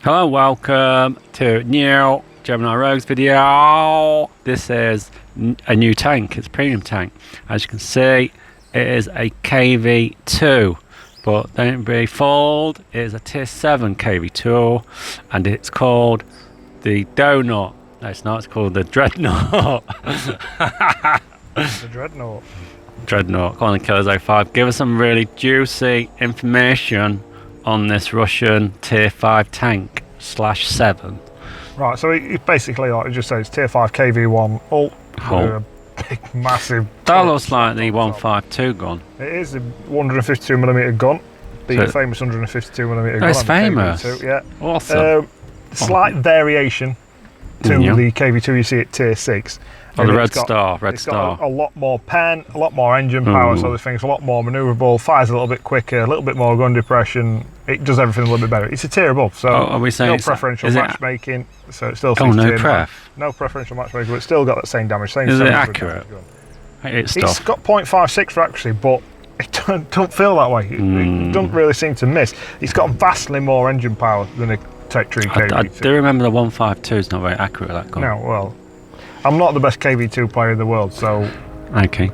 Hello, welcome to new Gemini Rogues video. This is a new tank. It's a premium tank. As you can see, it is a Kv2, but don't be fooled. It is a tier 7 Kv2, and it's called the Donut. No, it's not. It's called the Dreadnought. The Dreadnought. Dreadnought. Come on, Kv2 5. Give us some really juicy information on this Russian tier 5 tank /7. Right, so it basically, like it just says, tier 5 Kv1 ult. A big, massive. That looks like the 152 gun. It is a 152mm gun. The famous 152mm gun. It's famous. Kv2, yeah. Awesome. Slight variation to the Kv2 you see at tier 6. Oh, the red It's star. got a lot more pen, a lot more engine power, so this thing's a lot more manoeuvrable, fires a little bit quicker, a little bit more gun depression. It does everything a little bit better. It's a tier above, so are we saying no preferential matchmaking. So it still no pref. No preferential matchmaking, but it's still got that same damage. Same. Is it accurate? It's got 0.56 for accuracy, but it don't feel that way. It doesn't really seem to miss. It's got vastly more engine power than a Tech Tree Kv2. I do remember the 152 is not very accurate, that gun. No, well, I'm not the best Kv2 player in the world, so okay,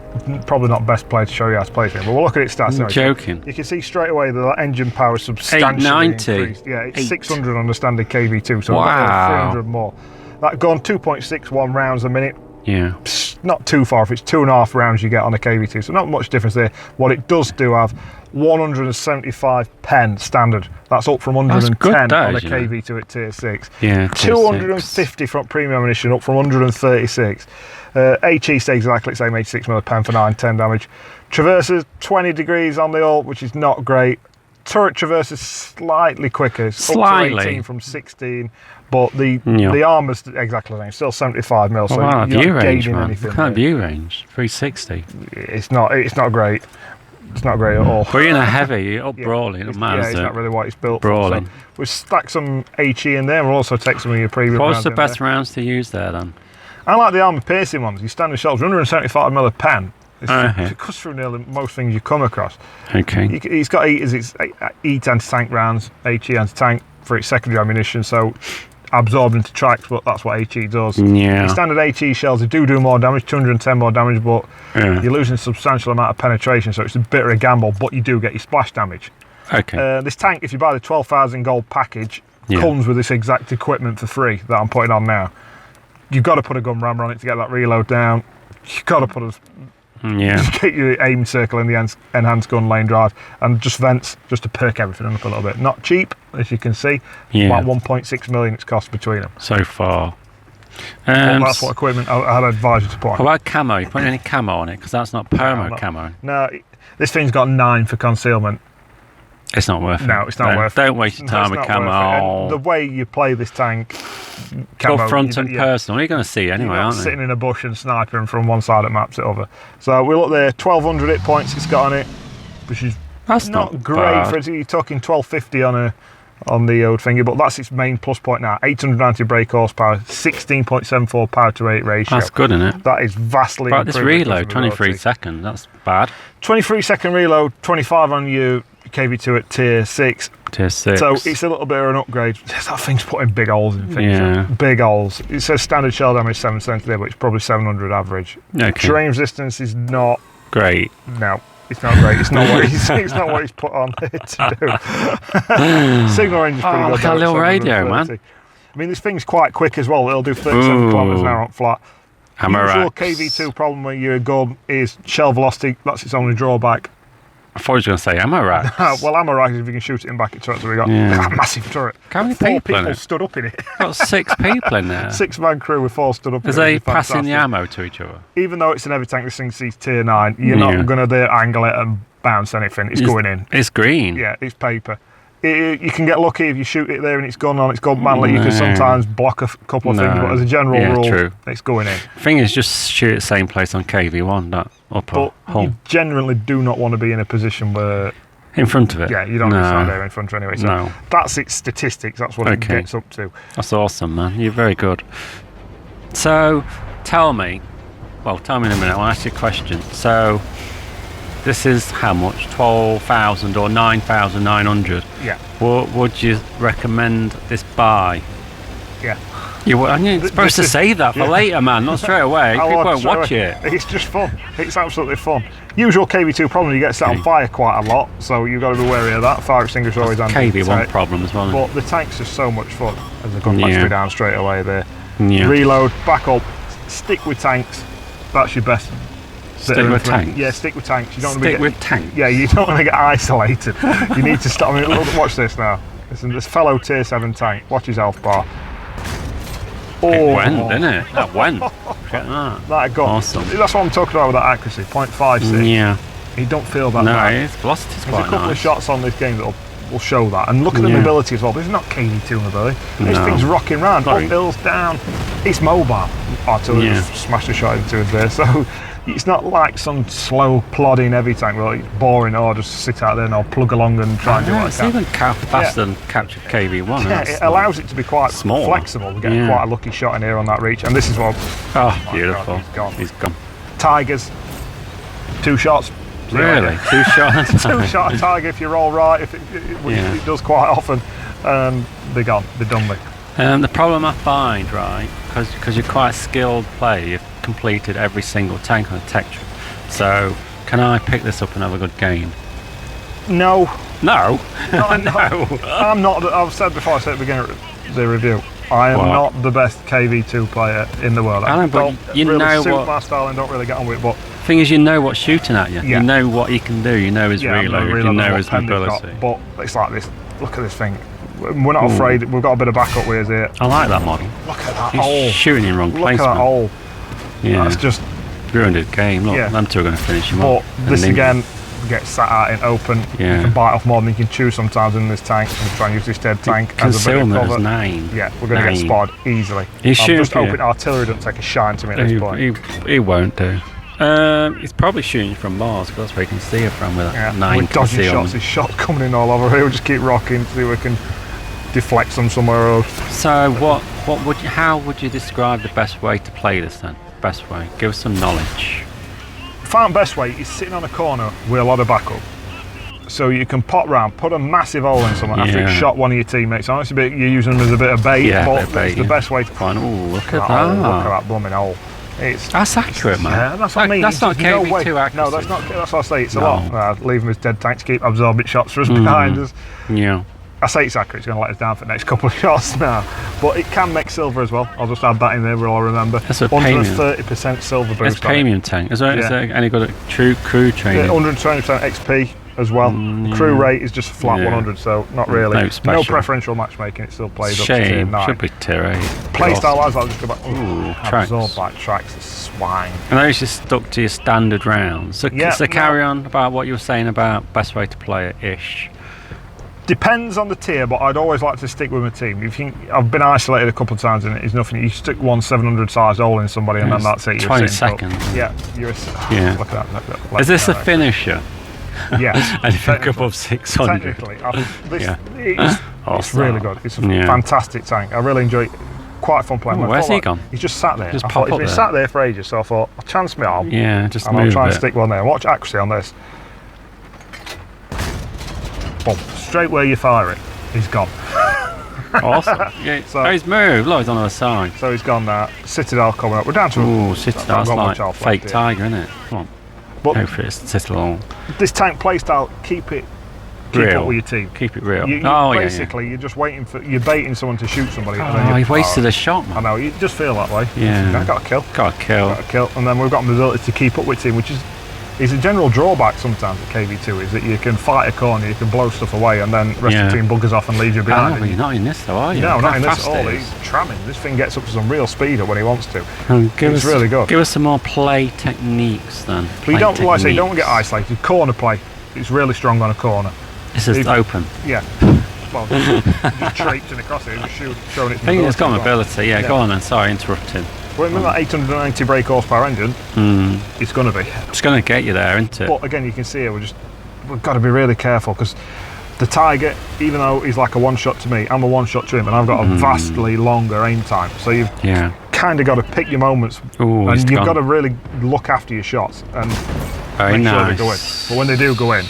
probably not best player to show you how to play it. But we'll look at its stats. I'm joking. You can see straight away that that engine power is substantially 890. increased. Yeah, it's 600 on the standard Kv2, so wow. 300 more. That gun 2.61 rounds a minute. Yeah. Not too far if it's 2.5 rounds you get on a Kv2, so not much difference there. What it does do have 175 pen standard. That's up from 110 on a Kv2 at tier 6. Yeah. 250 from premium ammunition, up from 136. HE stays exactly the same, 86mm pen for 910 damage. Traverses 20 degrees on the ult, which is not great. Turret traverses slightly quicker, up to 18 from 16, but the armor's exactly the same, still 75mm. So wow, you're view not range, gaining man. anything. What kind of view range? 360. It's not great. It's not great at all. But you're in a heavy, you're up brawling, it matters. Yeah, it's not really what it's built brawling. for. So we'll stack some HE in there. We'll also take some of your previous rounds. What's the best rounds to use there then? I like the armor piercing ones. You stand in shells, 175mm pen. It cuts through nearly most things you come across. Okay. It's got its EAT anti-tank rounds, HE anti-tank for its secondary ammunition, so absorbed into tracks, but that's what HE does. Yeah. Your standard HE shells, they do more damage, 210 more damage, but you're losing a substantial amount of penetration, so it's a bit of a gamble, but you do get your splash damage. Okay. This tank, if you buy the 12,000 gold package, comes with this exact equipment for free that I'm putting on now. You've got to put a gun rammer on it to get that reload down. You've got to put get your aim circle in the enhanced gun lane drive, and just vents, just to perk everything up a little bit. Not cheap, as you can see. About 1.6 million it's cost between them. So far. That's what equipment I'd advise you to put on. What about camo? You putting any camo on it? Because that's not perma camo. No, this thing's got 9 for concealment. It's not worth it. No, it's not worth it. Don't waste your time with camo. The way you play this tank, go front and personal. You're going to see anyway, aren't you? Sitting in a bush and sniping from one side of maps to the other. So we look there, 1,200 hit points it's got on it, which is not great bad. for it. You're talking 1,250 on the old finger, but that's its main plus point now. 890 brake horsepower, 16.74 power to weight ratio. That's good, isn't it? That is vastly improved. But this reload, 23 seconds, that's bad. 23-second reload, 25 on your Kv2 at tier 6. Tier 6. So it's a little bit of an upgrade. That thing's putting big holes in things. Yeah. Big holes. It says standard shell damage 7% there, but it's probably 700 average. Okay. Terrain resistance is not great. No, it's not great. It's not what he's put on here to do. Signal range is pretty good. Look at a little radio, man. I mean, this thing's quite quick as well. It'll do 37 kilometers an hour on flat. Usual Kv2 problem with your gun is shell velocity. That's its only drawback. I thought you were going to say ammo racks. Well, ammo racks, if you can shoot it in back at turrets, we got a massive turret. How many 4 people in it? stood up in it. Got 6 people in there. 6-man crew with 4 stood up in it. Is they passing the ammo to each other? Even though it's an heavy tank, this thing sees tier 9, you're not going to angle it and bounce anything. It's going in. It's green. Yeah, it's paper. You can get lucky if you shoot it there and it's gone on its gun manly. You can sometimes block a couple of things, but as a general rule, it's going in. The thing is, just shoot at the same place on Kv1, that upper hull. You generally do not want to be in a position where... In front of it? Yeah, you don't want to stand there in front of it anyway. So that's its statistics, that's what it gets up to. That's awesome, man. You're very good. So, tell me in a minute, I'll ask you a question. So, this is how much? 12,000 or 9,900. Yeah. What would you recommend this buy? Yeah. You're supposed to save that for later, man, not straight away. People won't watch it. It's just fun. It's absolutely fun. Usual KV2 problem, you get set on fire quite a lot, so you've got to be wary of that. Fire extinguisher always handy. KV1 problem as well. But the tanks are so much fun. As the gun lets me down straight away there. Yeah. Reload, back up, stick with tanks. That's your best. Stick with tanks? Yeah, stick with tanks. You don't stick with tanks? Yeah, you don't want to get isolated. You need to stop. I mean, look, watch this now. Listen, this fellow tier 7 tank. Watch his health bar. It went, didn't it? That went. Look at that. That got awesome. That's what I'm talking about with that accuracy. 0.56. Yeah. You don't feel that no, bad. his velocity's quite There's a couple of shots on this game that will show that. And look at the mobility as well. This is not KV2 mobility. This thing's rocking round, up hills, down. It's mobile. Artillery just smashed a shot into us there. So it's not like some slow, plodding heavy tank where it's boring, or just sit out there and I'll plug along and try and do what I can. It's even faster than captured KV1. Yeah, it allows it to be quite small, flexible. We get quite a lucky shot in here on that reach. And this is what... Oh, beautiful. God, he's gone. Tigers, 2 shots. Really? 2 shots? 2 shot Tiger if you roll right, which it does quite often. And they're gone. They're done with. The problem I find, right, because you're quite a skilled player, you've completed every single tank on the tech tree. So, can I pick this up and have a good game? No. No? No. I'm not. I've said before, I said at the beginning of the review, I am not the best KV2 player in the world. I know, but you know what my style and don't really get on with it. But thing is, you know what's shooting at you. You know what he can do. You know his reload. You know his mobility. But it's like this. Look at this thing. We're not afraid. We've got a bit of backup with us here. I like that model. Look at that He's hole. Shooting in wrong placement. Look at that hole. Yeah. That's just ruined his game. Look, them two are going to finish him up. But this again gets sat out in open. You can bite off more than you can chew sometimes in this tank. And try and use this dead tank as a bit of cover. 9. Yeah, we're going to get spotted easily. He's I'm just hoping artillery doesn't take a shine to me at this point. He won't do. He's probably shooting from Mars because that's where you can see it from with that 9 we're dodging shots. His shot coming in all over here. We'll just keep rocking, see if we can deflect them somewhere else. So how would you describe the best way to play this then? Best way? Give us some knowledge. Found best way is sitting on a corner with a lot of backup. So you can pop round, put a massive hole in someone after you've shot one of your teammates. Honestly, you're using them as a bit of bait, but it's the best way to find. Oh, look at that! Look at that blooming hole. That's accurate, man. Yeah, that's what I mean. That's not KV2 accuracy. No, that's not. That's what I say. It's a lot. Leave them as dead tanks to keep absorbing shots for us behind us. Yeah. I say it's accurate. It's going to let us down for the next couple of shots now, but it can make silver as well. I'll just add that in there. We'll all remember. That's a 130% silver boost. That's premium tank. Is there any good at crew training? 120% XP as well. The crew rate is just flat 100, so not really. No preferential matchmaking. It still plays up to tier 9. Should be tier 8. Playstyle wise, I'll just go back. Absorbed by tracks. Swine. And those just stuck to your standard rounds. So carry on about what you were saying about best way to play it ish. Depends on the tier, but I'd always like to stick with my team. I've been isolated a couple of times and it's nothing. You stick one 700 size hole in somebody and then that's it. 20 seconds. Look at that. Is this a finisher? Yeah. And if you go above 600. Technically. It's really good. It's a fantastic tank. I really enjoy it. Quite fun playing. Where's he gone? He's just sat there. He's been sat there for ages, so I thought, I'll chance my arm. Yeah, just and move I'll try and stick one there. Watch accuracy on this. Boom. Straight where you fire it, he's gone. Awesome. Yeah, so he's moved. Look, he's on the other side. So he's gone now. Citadel coming up. We're down to Citadel's like fake tiger, isn't it? Come on. But go for it, Citadel. This tank playstyle, keep up with your team. Keep it real. Basically, you're just waiting you're baiting someone to shoot somebody. He wasted a shot, man. I know, you just feel that way. Yeah. Got a kill. Got a kill. And then we've got the ability to keep up with team, which is a general drawback sometimes at KV2, is that you can fight a corner, you can blow stuff away, and then the rest of the team buggers off and leaves you behind. But you're not in this though, are you? No, not in this at all. He's tramming. This thing gets up to some real speed when he wants to. It's really good. Give us some more play techniques then. But you don't want to get isolated. Corner play, it's really strong on a corner. This is open. Yeah. Well, just traipsing across it, just showing its I think it's got mobility. Yeah, go on then. Sorry, interrupting. Well, remember that 890 brake horsepower engine? It's going to be. It's going to get you there, isn't it? But again, you can see here, we've got to be really careful because the Tiger, even though he's like a one-shot to me, I'm a one-shot to him, and I've got a vastly longer aim time. So you've kind of got to pick your moments, and you've got to really look after your shots. And Very make nice. sure they go in. But when they do go in,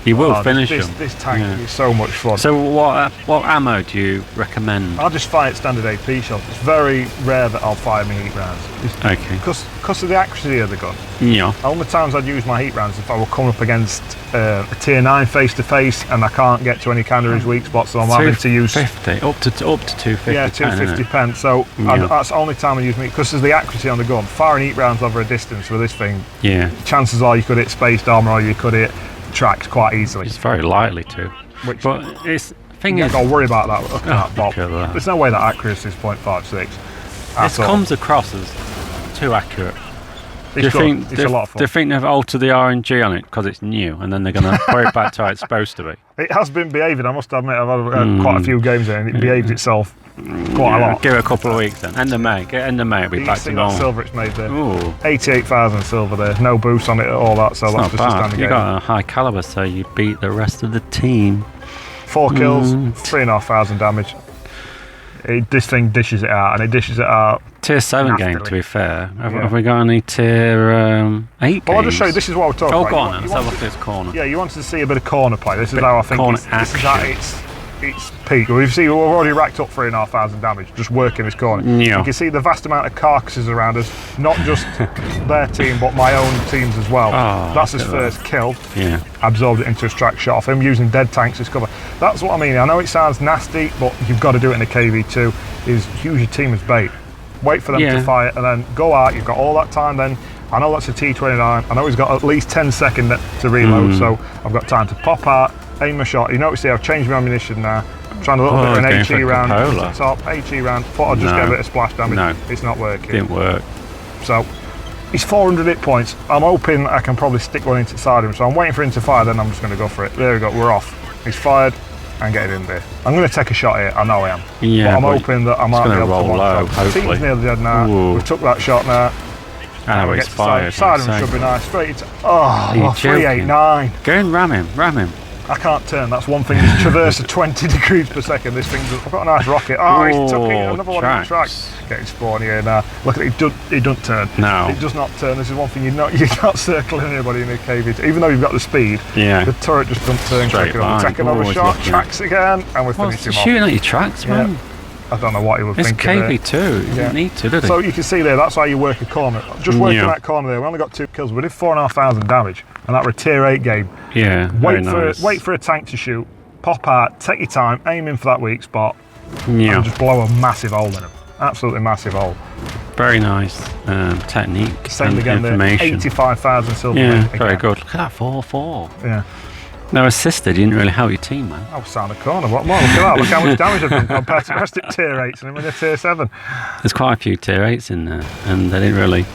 you will finish this, them. This tank is so much fun. So what ammo do you recommend? I'll just fire at standard AP shots. It's very rare that I'll fire my heat rounds. Okay. Because of the accuracy of the gun. Yeah. The only times I'd use my heat rounds if I were coming up against a tier 9 face to face and I can't get to any kind of his weak spots, so I'm having to use 250 up to 250. Yeah, 250 pence. So that's the only time I use me because of the accuracy on the gun. Firing heat rounds over a distance with this thing. Yeah. Chances are you could hit spaced armor or you could hit tracks quite easily. It's very likely to. But it's thing you is, don't worry about that. Look at that pop. That. There's no way that accuracy is 0.56. It comes across as too accurate. It's a lot of fun. Do you think they've altered the RNG on it because it's new and then they're going to put it back to how it's supposed to be? It has been behaving, I must admit. I've had quite a few games there and it behaves itself quite a lot. Give it a couple of weeks then. End of May. It'll be back to normal. That silver it's made there. Ooh. 88,000 silver there. No boost on it at all that, so that's just a standard game. You got a high caliber, so you beat the rest of the team. 4 kills, 3,500 damage. This thing dishes it out, and it dishes it out. Tier 7 game, to be fair. Have we got any tier 8 games? Well, I'll just show you. This is what we're talking about. Oh, go on then. Let's have a look at this corner. Yeah, you wanted to see a bit of corner play. This is how I think this is at its peak. We've already racked up 3,500 damage just working this corner. Yeah. You can see the vast amount of carcasses around us, not just their team, but my own teams as well. Oh, that's his first kill. Yeah. Absorbed it into his track shot off him using dead tanks as cover. That's what I mean. I know it sounds nasty, but you've got to do it in a Kv2. Is use your team as bait. Wait for them to fire and then go out. You've got all that time then. I know that's a T29. I know he's got at least 10 seconds to reload, so I've got time to pop out, aim my shot. You notice here I've changed my ammunition now. I'm trying a little bit of an HE round. Top HE round. Thought I'd just get a bit of splash damage. No. It's not working. Didn't work. So he's 400 hit points. I'm hoping I can probably stick one inside him. So I'm waiting for him to fire, then I'm just going to go for it. There we go, we're off. He's fired and get it in there. I'm going to take a shot here. I know I am. Yeah, but I'm hoping that I might be able to roll low, hopefully. Team's nearly dead now. Ooh. We've took that shot now. I know he's fired. Side him should be nice. Straight into 389. Go and ram him. I can't turn, that's one thing. He's traversed at 20 degrees per second. This thing's, I've got a nice rocket. Oh, he's took it, another one on the tracks. Getting spawned here now. Look at it, he doesn't turn. No. It does not turn. This is one thing you're not circling anybody in a Kv2. Even though you've got the speed, the turret just doesn't turn quickly. Take another shot, tracks again, and we're finishing him off. Shooting at your tracks, man. I don't know what he was thinking. It's Kv2, you don't need to, do they? So you can see there, that's how you work a corner. Just working that corner there, we only got 2 kills. We did 4,500 damage, and that was a tier 8 game. Yeah, wait for a tank to shoot, pop out, take your time, aim in for that weak spot, and just blow a massive hole in him. Absolutely massive hole. Very nice technique. Same and again information. there, 85,000 silver. Yeah, very good. Look at that 4-4. Yeah. No assisted, you didn't really help your team, man. I was down the corner. What more? Look at that. Look how much damage I've done compared to the rest of tier 8s, and I'm in a tier 7. There's quite a few tier 8s in there, and they didn't really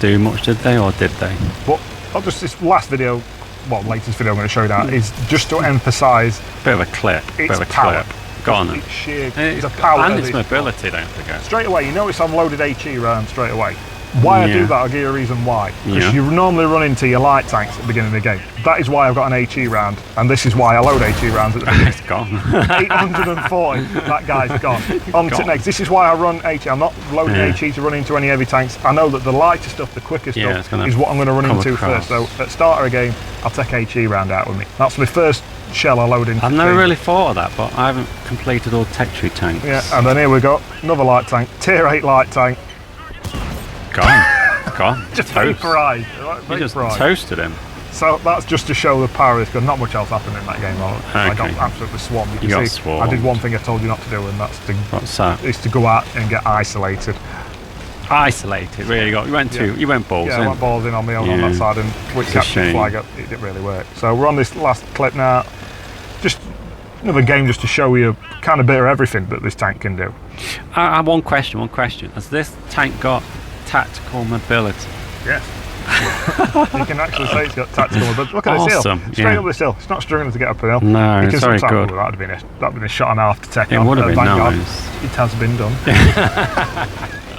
do much, did they, or did they? But this last video, latest video I'm going to show you now, is just to emphasise. Bit of a clip. It's power. Go on then. It's sheer. It's a power. And it's mobility, don't forget. Straight away, you notice I'm loaded HE round straight away. Why I do that, I'll give you a reason why. Because you normally run into your light tanks at the beginning of the game. That is why I've got an HE round, and this is why I load HE rounds at the beginning. It's gone. 840, that guy's gone. On to next. This is why I run HE. I'm not loading HE to run into any heavy tanks. I know that the lighter stuff, the quicker stuff, is what I'm going to run into first. So at start of a game, I'll take HE round out with me. That's my first shell I load into. I've never really thought of that, but I haven't completed all tech tree tanks. Yeah, and then here we go, another light tank, tier 8 light tank. Gone. Just vaporised. You just toasted him. So that's just to show the power of this gun. Not much else happened in that game. I got absolutely swarmed. You can see, I did one thing I told you not to do, and that's to What's that? Is to go out and get isolated. Isolated, really? You went balls in. Yeah, I went balls in on me on that side, and with capture flag, it didn't really work. So we're on this last clip now. Just another game just to show you kind of bit of everything that this tank can do. I have one question. Has this tank got tactical mobility? Yes. You can actually say it's got tactical mobility. Look at this hill. Straight up this hill. It's not struggling to get up a hill. No, it's very good. That'd have been a shot and a half to take it on. It would have been nice. It has been done.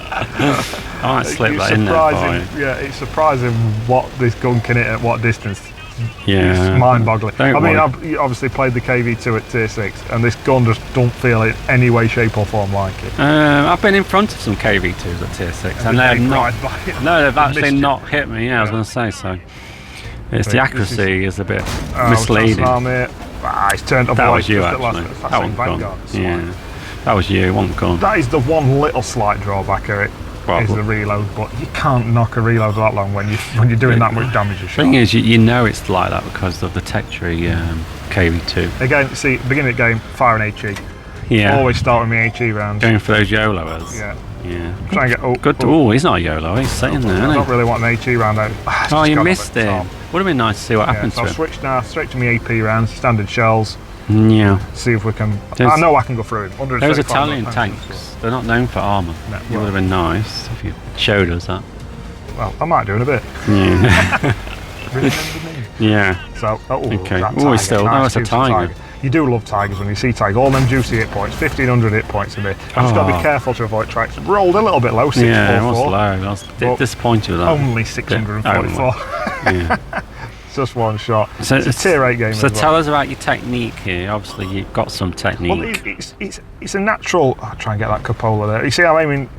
I might slip that in there for you. Yeah, it's surprising what this gun can hit at what distance. It's mind-boggling. I mean, worry. I've obviously played the KV2 at tier 6, and this gun just don't feel in any way, shape or form like it. I've been in front of some KV2s at tier 6, and they've not. No, they've actually not hit me. Yeah, I was going to say so. It's the accuracy is a bit misleading. It's turned up. That was you actually. That one gone. Yeah, that was you. One gone. That is the one little slight drawback of it. Is the reload, but you can't knock a reload that long when you're doing that much damage. The thing is, you know it's like that because of the tech tree KV2. Again, see, beginning of the game, fire an HE. Yeah. Always start with my HE rounds. Going for those YOLOers. Yeah. Yeah. Try and get good. Oh, he's not a YOLO. He's sitting there. I don't really want an HE round out. Oh, you missed him. Would have been nice to see what happened to him. I'll switch now straight to my AP rounds, standard shells. Yeah. See if we can. I know I can go through him. Those Italian tanks, they're not known for armour. No, it would have been nice if you showed us that. Well, I might do in a bit. Yeah. Yeah. So, okay. Oh, it's still. Nice, it's a tiger. You do love tigers when you see tigers. All them juicy hit points, 1500 hit points in there. I've just got to be careful to avoid tracks. Rolled a little bit low, 644. Yeah, it was low. I was disappointed with that. Only 644. Yeah. Just one shot. So it's a tier 8 game. So tell us about your technique here. Obviously, you've got some technique. Well, it's a natural. I'll try and get that cupola there. You see, I'm aiming.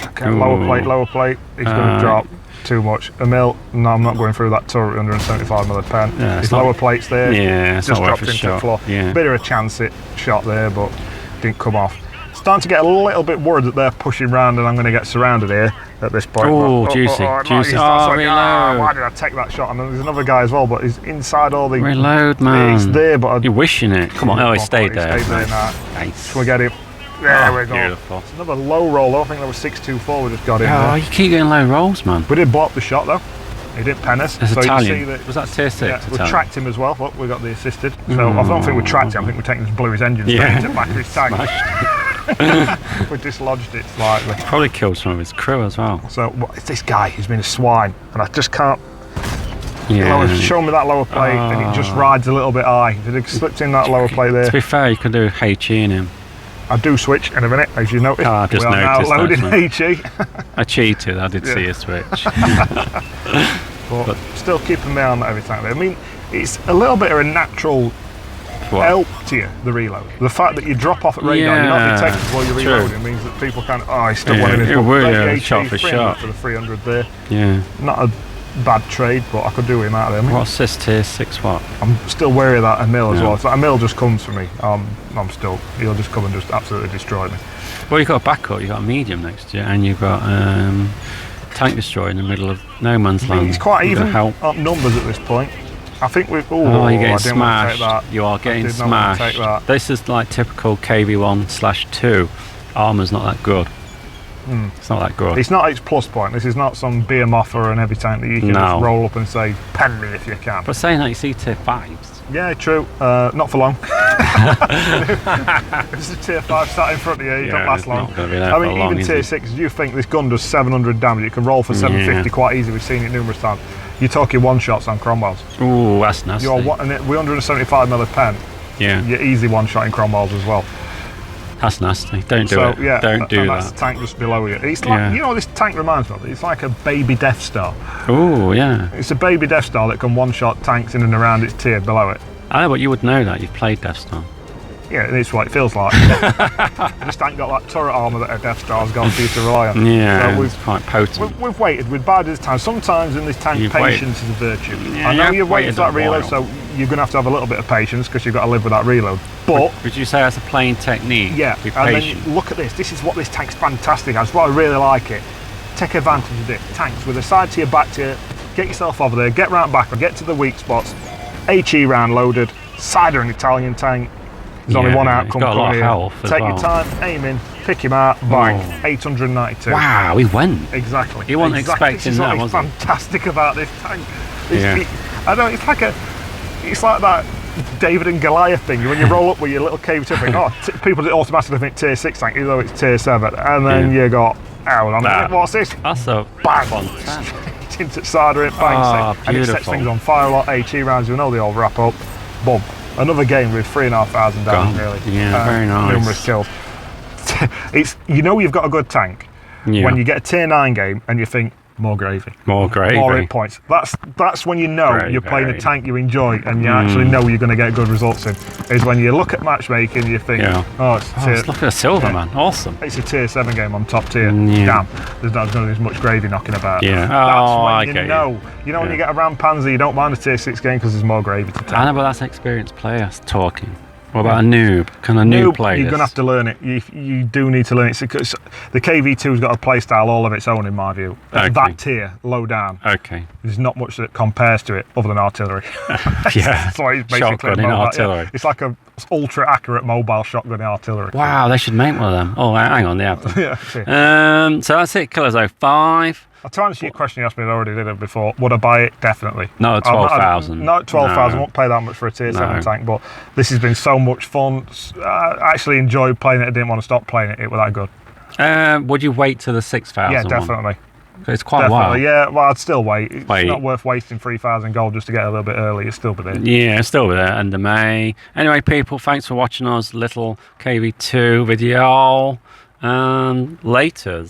Okay, lower plate. He's going to drop too much. A mil. No, I'm not going through that turret under 175mm pen. Yeah, his lower plate's there. Yeah, it's just not dropped worth a into shot. the floor. Yeah. Bit of a chance it shot there, but didn't come off. Starting to get a little bit worried that they're pushing round and I'm going to get surrounded here at this point. Oh, juicy. Juicy. Reload. Why did I take that shot? And there's another guy as well, but he's inside all the... Reload, man. He's there, but... You're wishing it. Come on. Oh, he stayed there. He stayed there now. Nice. Can we get him? There we go. Beautiful. It's another low roll. I think there was 624 we just got in there. Oh, you keep getting low rolls, man. We did block the shot, though. He didn't pen us. It's so Italian. You can see that, was that tier 6? Yeah, we tracked him as well. Look, we got the assisted. So I don't think we tracked him. I think we taken his blew his engine straight into the back of his tank. We dislodged it slightly. Probably killed some of his crew as well. So it's this guy. He's been a swine, and I just can't. Yeah. Show me that lower plate, and he just rides a little bit high. If he'd slipped in that lower plate there. To be fair, you could do HE in him. I do switch in a minute, as you noticed. Oh, I've just we are noticed now loading HE. I cheated. I did see a switch. but still keeping me on every time. I mean, it's a little bit of a natural help to you, the reload. The fact that you drop off at radar, you're not detected while you're reloading, means that people can, he's still winning his shot for shot. For the 300 there. Yeah. Not a bad trade, but I could do him out of there. What's this tier 6 what? I'm still wary of that Emil as well. If that Emil just comes for me, he'll just come and just absolutely destroy me. Well, you've got a backup, you've got a medium next to you, and you've got tank destroyer in the middle of no man's land. It's quite even up numbers at this point. I think we've... you're getting smashed. You are getting smashed. This is like typical KV1/2. Armour's not that good. It's not that good. It's not its plus point. This is not some BMF or an heavy tank that you can just roll up and say, pen me if you can. But saying that, you see tier 5s. Yeah, true. Not for long. If it's a tier 5 sat in front of you, it don't last long. I mean, even tier 6, you think this gun does 700 damage, it can roll for 750 quite easy. We've seen it numerous times. You're talking one-shots on Cromwells. Ooh, that's nasty. You're 175mm pen. Yeah. You're easy one-shot in Cromwells as well. That's nasty. Don't do it. Yeah, don't do that. That's the tank just below you. It's like, you know what this tank reminds me of? It's like a baby Death Star. Oh, yeah. It's a baby Death Star that can one-shot tanks in and around its tier below it. I know, but you would know that. You've played Death Star. Yeah, it's what it feels like. I just ain't got that turret armour that a Death Star's got for you to rely on. Yeah, so it's quite potent. We've waited. We've bided this time. Sometimes in this tank, patience is a virtue. Yeah, I know you've waited for that reload, so you're going to have a little bit of patience because you've got to live with that reload. But would you say that's a playing technique? Yeah, and then look at this. This is what this tank's fantastic. That's why I really like it. Take advantage of it. Tanks with a side to your back to you. Get yourself over there. Get round back. Get to the weak spots. HE round loaded. Cider an Italian tank. There's only one outcome. Got a lot of health. Take your time, aim in, pick him out, bang, 892. Wow, he went. Exactly. He wasn't expecting that, was he? Fantastic about this tank. I know it's like that David and Goliath thing. When you roll up with your little KV2 thing, people automatically think tier 6 tank, even though it's tier 7, and then you got, what's this? That's a bang, fun tank. Into cider, bang, and it sets things on fire. A lot of HE rounds, you know they all wrap up. Boom. Another game with 3,500 down, really. Yeah, very nice. Numerous kills. You've got a good tank when you get a tier 9 game and you think, more gravy. More gravy. More hit points. That's when you know you're playing a tank you enjoy and you actually know you're going to get good results in. Is when you look at matchmaking, you think, let's look at a silver man. Awesome. It's a tier 7 game on top tier. Yeah. Damn, there's not going to be as much gravy knocking about. Yeah. That's when you know. You know when you get a Ram Panzer, you don't mind a tier 6 game because there's more gravy to take. I know, but that's experienced players talking. What about a noob? Can a noob play You're this? going to have to learn it. You do need to learn it. Because the Kv2's got a playstyle all of its own, in my view. At that tier, low down. Okay. There's not much that compares to it other than artillery. Yeah. So it's basically Shotgun in artillery. Yeah. It's like a ultra accurate mobile shotgun in artillery. Wow, they should make one of them. Oh, hang on, they have them. Yeah. So that's it, Killer Zone 5. To answer your question you asked me, I already did it before. Would I buy it? Definitely. No, 12,000. Not 12,000. I won't pay that much for a tier 7 tank, but this has been so much fun. I actually enjoyed playing it. I didn't want to stop playing it. It was that good. Would you wait till the 6,000? Yeah, definitely. It's quite a while. Yeah, well, I'd still wait. It's not worth wasting 3,000 gold just to get a little bit early. It's still be there. Yeah, it's still be there, end of May. Anyway, people, thanks for watching us little KV2 video. Laters.